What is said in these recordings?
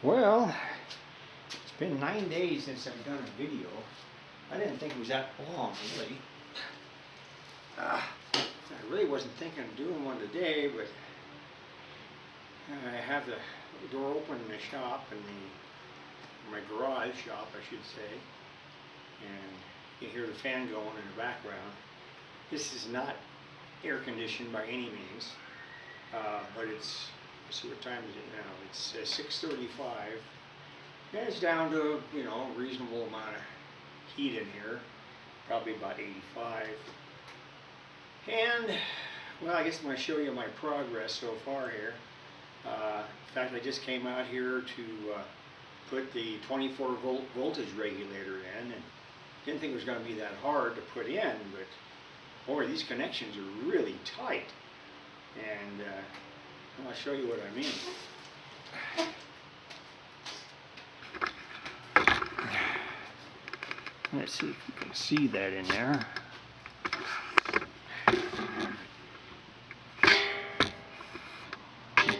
Well, it's been 9 days since I've done a video. I didn't think it was that long, really. I really wasn't thinking of doing one today, but I have the door open in the shop, my garage shop, I should say, and you hear the fan going in the background. This is not air conditioned by any means, but it's, let's see, what time is it now? It's 6:35, and it's down to, you know, a reasonable amount of heat in here, probably about 85. And, well, I guess I'm going to show you my progress so far here. In fact, I just came out here to put the 24-volt voltage regulator in, and didn't think it was going to be that hard to put in, but boy, these connections are really tight. And well, I'll show you what I mean. Let's see if you can see that in there.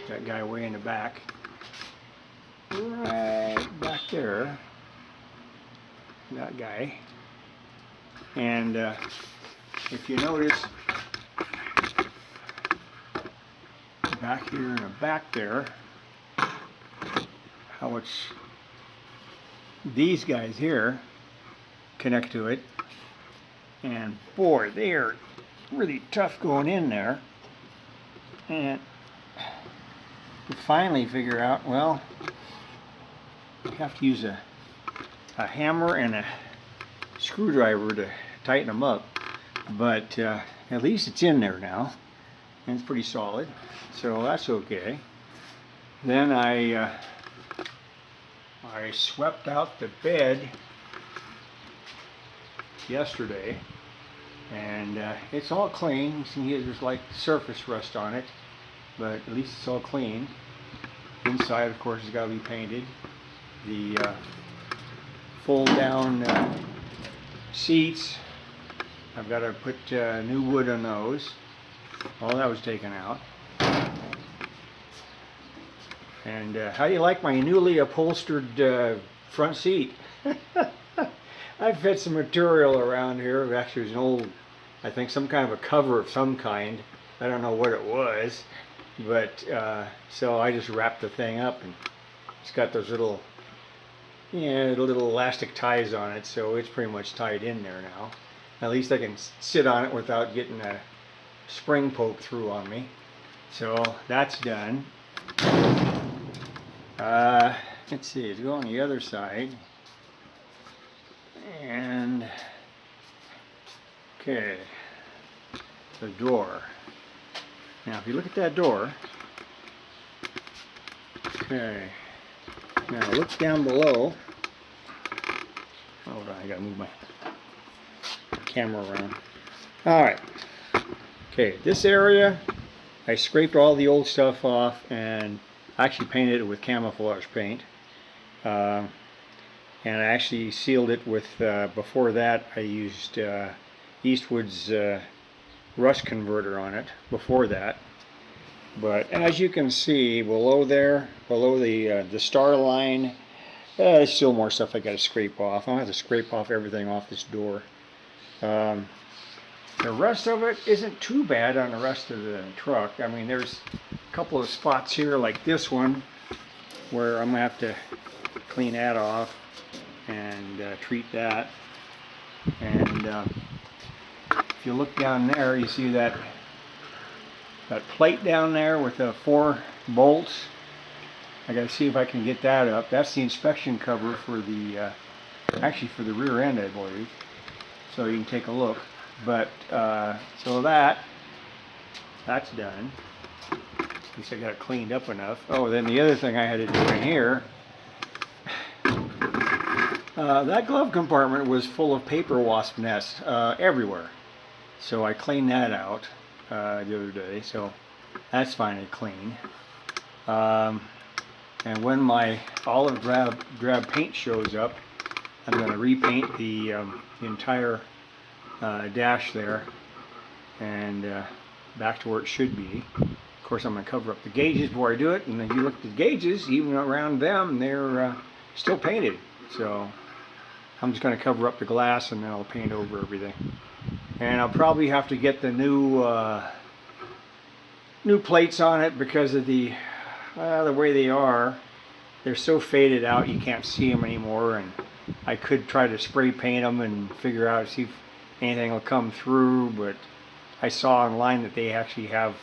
That guy way in the back. Right back there. That guy. And if you notice, back here in the back there, how it's, these guys here connect to it, and boy, they are really tough going in there. And to finally figure out, well, you have to use a hammer and a screwdriver to tighten them up, but at least it's in there now, and it's pretty solid, so that's okay. Then I swept out the bed yesterday, and it's all clean. You see there's like surface rust on it, but at least it's all clean. Inside, of course, has got to be painted. The fold down seats, I've got to put new wood on those. All that was taken out. And how do you like my newly upholstered front seat? I've had some material around here. Actually, it was an old, I think some kind of a cover of some kind. I don't know what it was, but so I just wrapped the thing up, and it's got those little, little elastic ties on it, so it's pretty much tied in there now. At least I can sit on it without getting a spring poked through on me. So that's done. Let's see, let's go on the other side. And okay, the door. Now if you look at that door, okay, now look down below. Hold on, I gotta move my camera around. Alright, okay, this area I scraped all the old stuff off and actually painted it with camouflage paint. And I actually sealed it with, before that I used Eastwood's Rust converter on it before that. But as you can see below there, below the star line, there's still more stuff I got to scrape off. I'll have to scrape off everything off this door. The rest of it isn't too bad on the rest of the truck. I mean, there's a couple of spots here like this one where I'm going to have to clean that off and treat that. And if you look down there, you see that plate down there with the 4 bolts. I got to see if I can get that up. That's the inspection cover for the actually for the rear end, I believe. So you can take a look. But so that's done. At least I got it cleaned up enough. Oh, then the other thing I had to do in here, that glove compartment was full of paper wasp nests everywhere. So I cleaned that out the other day. So that's finally clean. And when my olive drab paint shows up, I'm going to repaint the entire dash there and back to where it should be. Of course, I'm going to cover up the gauges before I do it, and if you look at the gauges, even around them, they're still painted. So I'm just going to cover up the glass and then I'll paint over everything. And I'll probably have to get the new plates on it because of the way they are. They're so faded out you can't see them anymore, and I could try to spray paint them and figure out, see if anything will come through, but I saw online that they actually have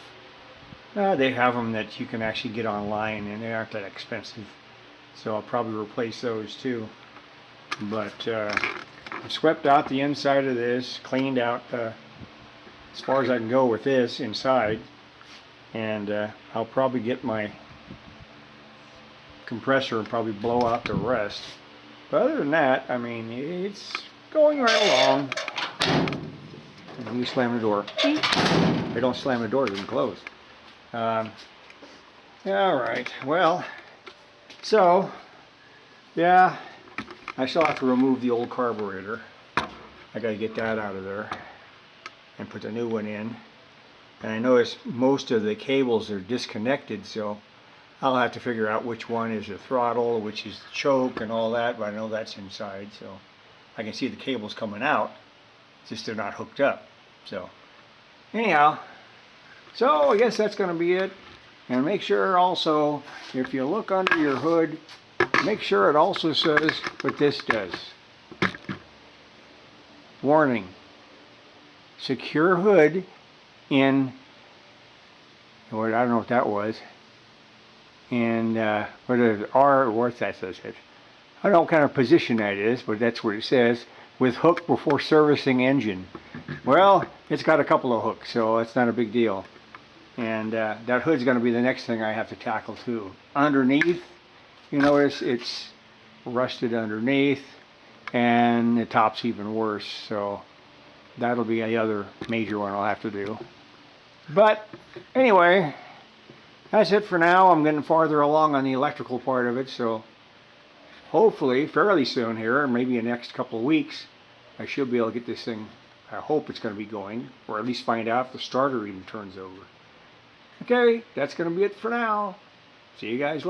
them that you can actually get online, and they aren't that expensive. So I'll probably replace those too. But I've swept out the inside of this, cleaned out as far as I can go with this inside, and I'll probably get my compressor and probably blow out the rest. But other than that, I mean, it's going right along. Let me slam the door. If I don't slam the door, it doesn't close. Alright, well, so, yeah, I still have to remove the old carburetor. I gotta get that out of there and put the new one in. And I notice most of the cables are disconnected, so I'll have to figure out which one is the throttle, which is the choke and all that, but I know that's inside, so I can see the cables coming out, it's just they're not hooked up. So anyhow, so I guess that's going to be it. And make sure also, if you look under your hood, make sure it also says what this does. Warning, secure hood in, I don't know what that was, and what is what's that says it? I don't know what kind of position that is, but that's what it says. With hook before servicing engine. Well, it's got a couple of hooks, so it's not a big deal. And that hood's going to be the next thing I have to tackle too. Underneath, you notice it's rusted underneath, and the top's even worse. So that'll be the other major one I'll have to do. But anyway, that's it for now. I'm getting farther along on the electrical part of it, so hopefully fairly soon here, maybe in the next couple of weeks, I should be able to get this thing. I hope it's going to be going, or at least find out if the starter even turns over. Okay, that's going to be it for now. See you guys later.